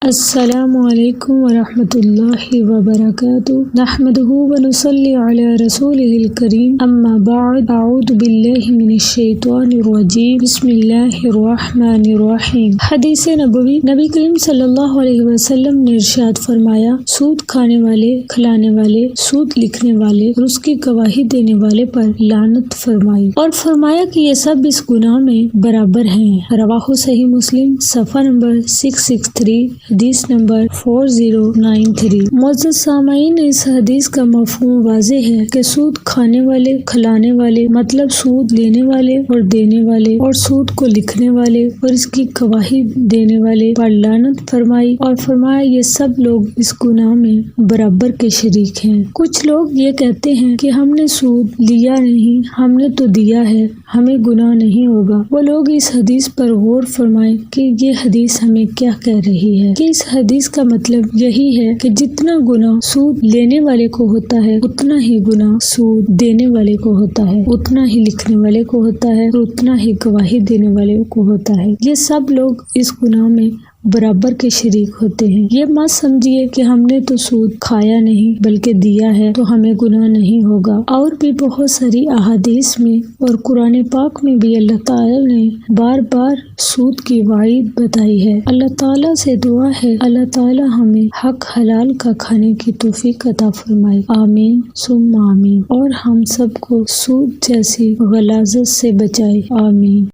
السلام علیکم ورحمۃ اللہ وبرکاتہ، نحمدہ ونصلی علی رسولہ الکریم، اما بعد، اعوذ باللہ من الشیطان الرجیم، بسم اللہ الرحمن الرحیم۔ حدیث نبوی، نبی کریم صلی اللہ علیہ وسلم نے ارشاد فرمایا، سود کھانے والے، کھلانے والے، سود لکھنے والے اور اس کی گواہی دینے والے پر لعنت فرمائی، اور فرمایا کہ یہ سب اس گناہ میں برابر ہیں۔ رواہ صحیح مسلم، صفحہ نمبر 663، حدیث نمبر 4093۔ معزز سامعین، اس حدیث کا مفہوم واضح ہے کہ سود کھانے والے، کھلانے والے، مطلب سود لینے والے اور دینے والے، اور سود کو لکھنے والے اور اس کی گواہی دینے والے پر لعنت فرمائی، اور فرمایا یہ سب لوگ اس گناہ میں برابر کے شریک ہیں۔ کچھ لوگ یہ کہتے ہیں کہ ہم نے سود لیا نہیں، ہم نے تو دیا ہے، ہمیں گناہ نہیں ہوگا۔ وہ لوگ اس حدیث پر غور فرمائیں کہ یہ حدیث ہمیں کیا کہہ رہی ہے، کہ اس حدیث کا مطلب یہی ہے کہ جتنا گناہ سود لینے والے کو ہوتا ہے، اتنا ہی گناہ سود دینے والے کو ہوتا ہے، اتنا ہی لکھنے والے کو ہوتا ہے، اور اتنا ہی گواہی دینے والے کو ہوتا ہے۔ یہ سب لوگ اس گناہ میں برابر کے شریک ہوتے ہیں۔ یہ مت سمجھیے کہ ہم نے تو سود کھایا نہیں بلکہ دیا ہے تو ہمیں گناہ نہیں ہوگا۔ اور بھی بہت ساری احادیث میں اور قرآن پاک میں بھی اللہ تعالی نے بار بار سود کی وعید بتائی ہے۔ اللہ تعالیٰ سے دعا ہے، اللہ تعالیٰ ہمیں حق حلال کا کھانے کی توفیق عطا فرمائے، آمین ثم آمین، اور ہم سب کو سود جیسی غلاظت سے بچائے، آمین۔